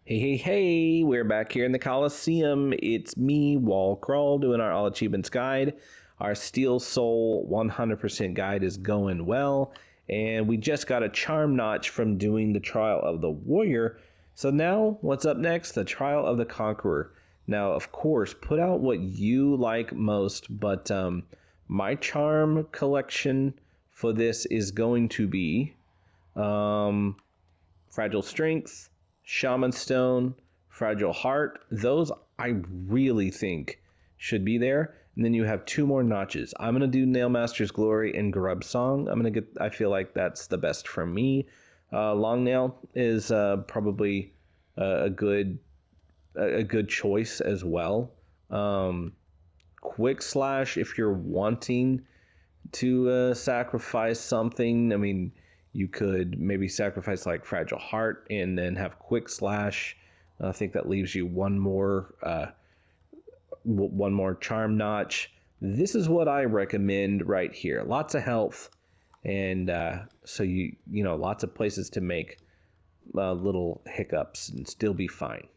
Hey, we're back here in the Coliseum. It's me, Wall Crawl, doing our All Achievements Guide. Our Steel Soul 100% guide is going well, and we just got a charm notch from doing the Trial of the Warrior. So now, what's up next? The Trial of the Conqueror. Now, of course, put out what you like most, but my charm collection for this is going to be Fragile Strength, Shaman Stone, Fragile Heart. Those I really think should be there. And then you have two more notches. I'm going to do Nailmaster's Glory and Grub Song. I feel like that's the best for me. Long Nail is probably a good choice as well. Quick Slash, if you're wanting to sacrifice something, I mean, you could maybe sacrifice like Fragile Heart and then have Quick Slash. I think that leaves you one more charm notch. This is what I recommend right here. Lots of health, and so you know lots of places to make little hiccups and still be fine.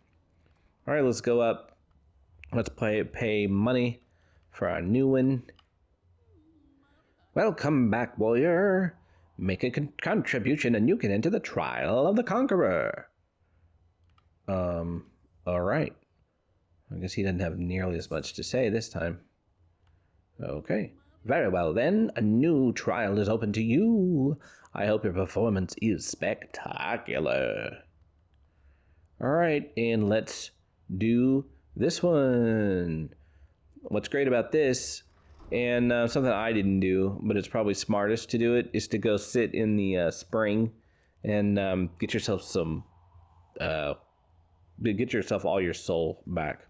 All right, let's go up. Let's pay money for our new one. Welcome back, warrior. Make a contribution and you can enter the Trial of the Conqueror. All right. I guess he doesn't have nearly as much to say this time. Okay. Very well then. A new trial is open to you. I hope your performance is spectacular. All right, and let's do this one. What's great about this, and something I didn't do, but it's probably smartest to do it, is to go sit in the spring and get yourself all your soul back.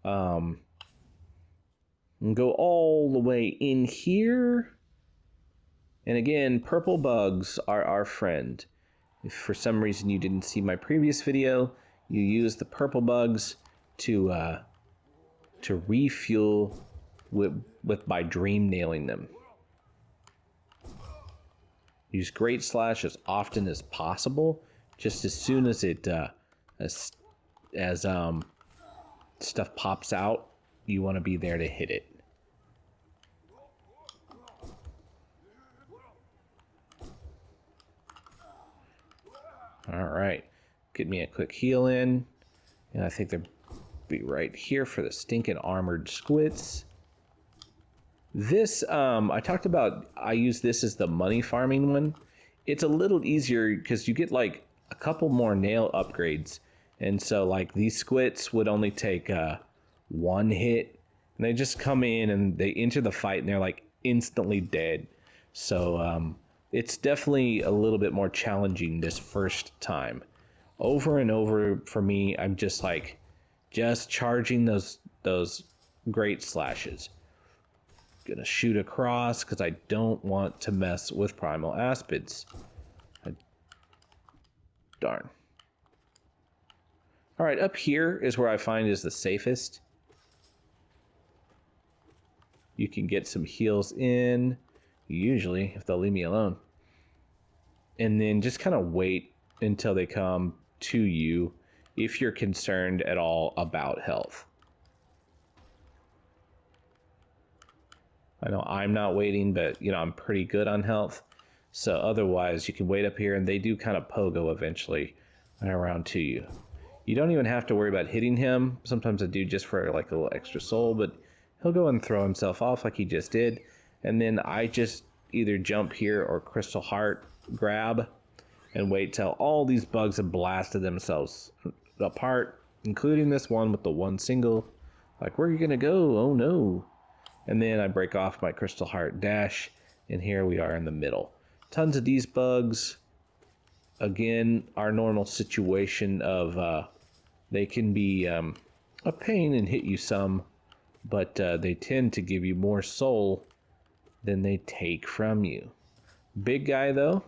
And go all the way in here. And again, purple bugs are our friend. If for some reason you didn't see my previous video, you use the purple bugs to refuel by dream nailing them. Use Great Slash as often as possible. Just as soon as it stuff pops out, you want to be there to hit it. All right, get me a quick heal in, and I think they'll be right here for the stinking armored squits. This, I talked about, I use this as the money farming one. It's a little easier because you get like a couple more nail upgrades. And so like these squits would only take one hit. And they just come in and they enter the fight and they're like instantly dead. So it's definitely a little bit more challenging this first time. Over and over for me, I'm just like, just charging those great slashes. Gonna shoot across because I don't want to mess with primal aspids. Darn. All right, up here is where I find is the safest. You can get some heals in, usually, if they'll leave me alone. And then just kind of wait until they come to you if you're concerned at all about health. I know I'm not waiting, but you know I'm pretty good on health. So otherwise, you can wait up here, and they do kind of pogo eventually around to you. You don't even have to worry about hitting him. Sometimes I do just for like a little extra soul, but he'll go and throw himself off like he just did. And then I just either jump here or Crystal Heart grab and wait till all these bugs have blasted themselves apart, including this one with the one single. Like, where are you going to go? Oh no. And then I break off my Crystal Heart dash, and here we are in the middle. Tons of these bugs. Again, our normal situation of they can be a pain and hit you some, but they tend to give you more soul than they take from you. Big guy, though.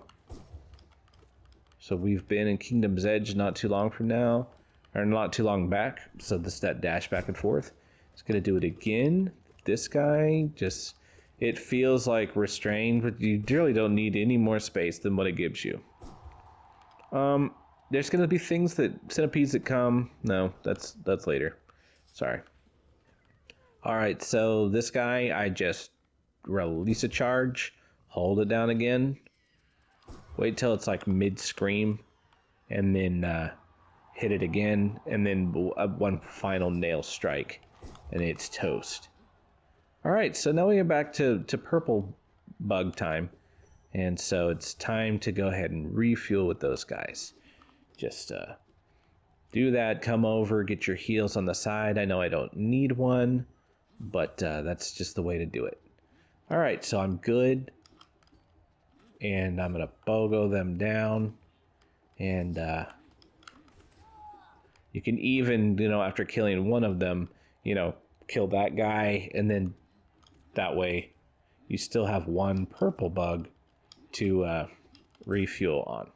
So we've been in Kingdom's Edge not too long from now, or not too long back, so that dash back and forth. It's going to do it again. This guy just, it feels like restrained, but you really don't need any more space than what it gives you. there's going to be things that centipedes that come. No, that's later. Sorry. All right, so this guy, I just release a charge, hold it down again, wait till it's like mid scream, and then hit it again, and then one final nail strike, and it's toast. All right, so now we are back to purple bug time, and so it's time to go ahead and refuel with those guys. Just do that, come over, get your heals on the side. I know I don't need one, but that's just the way to do it. All right, so I'm good, and I'm gonna BOGO them down, and you can even, after killing one of them, kill that guy, and then that way you still have one purple bug to refuel on.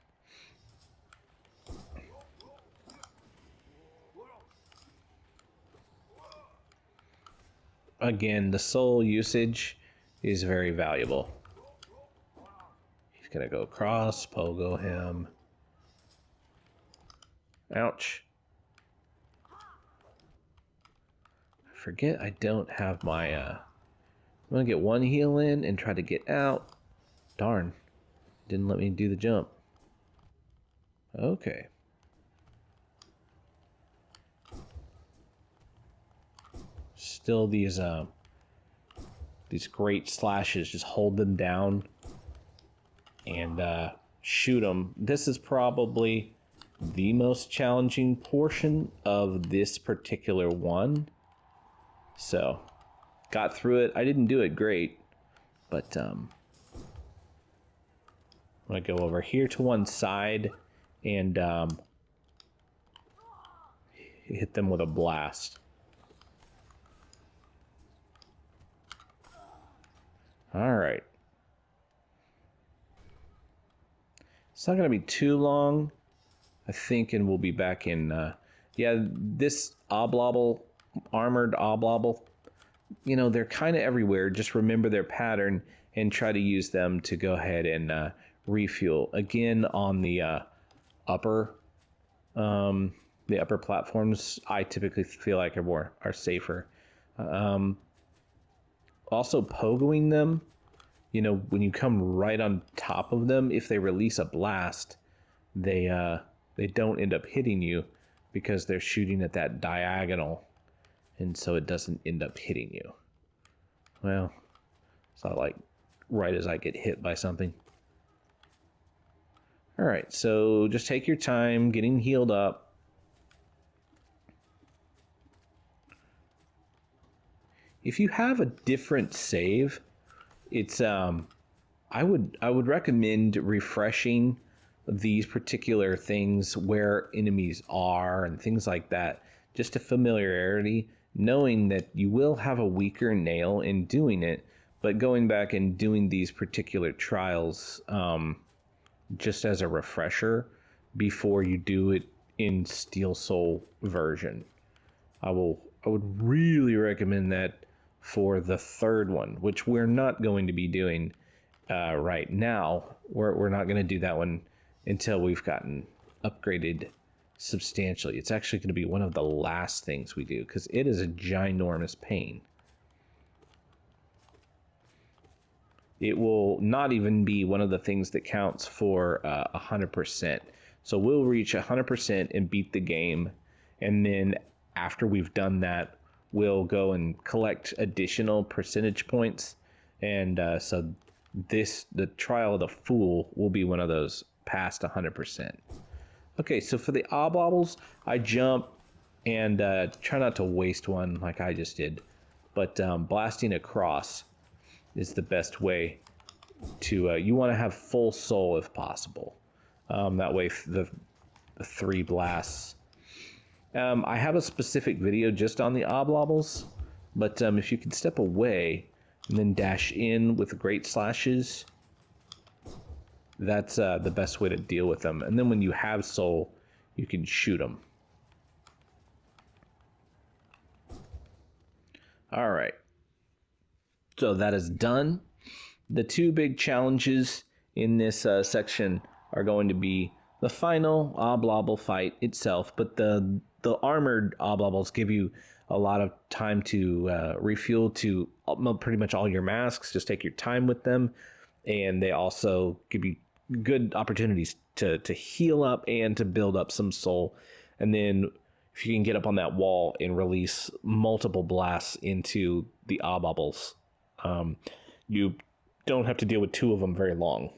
Again, the soul usage is very valuable. He's gonna go across, pogo him. Ouch. I forget I don't have my, I'm gonna get one heal in and try to get out. Darn, didn't let me do the jump. Okay. Still these great slashes, just hold them down and shoot them. This is probably the most challenging portion of this particular one. So, got through it. I didn't do it great, but I'm gonna go over here to one side and hit them with a blast. All right. It's not going to be too long, I think, and we'll be back in... yeah, this oblobble, armored oblobble, they're kind of everywhere. Just remember their pattern and try to use them to go ahead and refuel. Again, on the upper platforms, I typically feel like are safer. Also, pogoing them, when you come right on top of them, if they release a blast, they don't end up hitting you because they're shooting at that diagonal, and so it doesn't end up hitting you. Well, it's not like right as I get hit by something. All right, so just take your time getting healed up. If you have a different save, it's I would recommend refreshing these particular things where enemies are and things like that, just a familiarity, knowing that you will have a weaker nail in doing it, but going back and doing these particular trials just as a refresher before you do it in Steel Soul version. I would really recommend that for the third one, which we're not going to be doing right now. We're not going to do that one until we've gotten upgraded substantially. It's actually going to be one of the last things we do because it is a ginormous pain. It will not even be one of the things that counts for 100%. So we'll reach 100% and beat the game, and then after we've done that, we'll go and collect additional percentage points, and so the Trial of the Fool will be one of those past 100%. Okay, so for the oblobbles, I jump and try not to waste one like I just did, but blasting across is the best way to, you want to have full soul if possible. That way the 3 blasts. I have a specific video just on the oblobbles, but if you can step away and then dash in with great slashes, that's the best way to deal with them. And then when you have soul, you can shoot them. All right. So that is done. The 2 big challenges in this section are going to be the final oblobble fight itself, but the armored oblobbles give you a lot of time to refuel to pretty much all your masks. Just take your time with them, and they also give you good opportunities to heal up and to build up some soul. And then if you can get up on that wall and release multiple blasts into the oblobbles, you don't have to deal with two of them very long.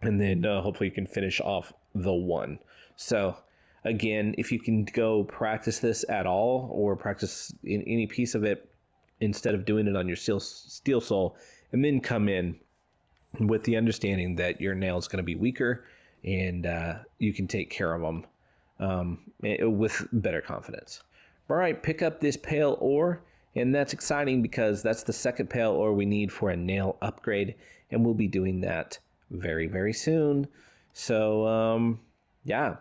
And then hopefully you can finish off the one. So again, if you can go practice this at all, or practice in any piece of it instead of doing it on your steel soul, and then come in with the understanding that your nail is going to be weaker, and you can take care of them with better confidence. All right, pick up this pale ore, and that's exciting because that's the second pale ore we need for a nail upgrade, and we'll be doing that very, very soon. So, yeah,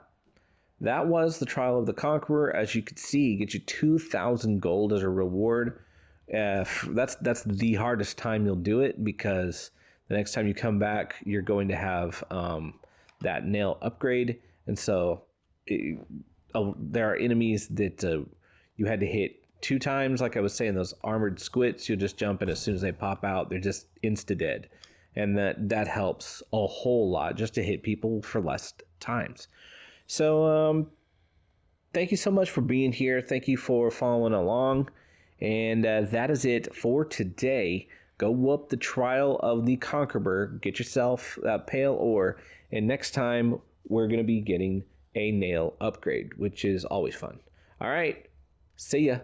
that was the Trial of the Conqueror. As you can see, get you 2,000 gold as a reward. That's the hardest time you'll do it, because the next time you come back, you're going to have that nail upgrade. And so there are enemies that you had to hit 2 times. Like I was saying, those armored squits, you'll just jump in as soon as they pop out. They're just insta-dead. And that helps a whole lot, just to hit people for less times. So thank you so much for being here. Thank you for following along. And that is it for today. Go whoop the Trial of the Conqueror. Get yourself that pale ore. And next time, we're going to be getting a nail upgrade, which is always fun. All right. See ya.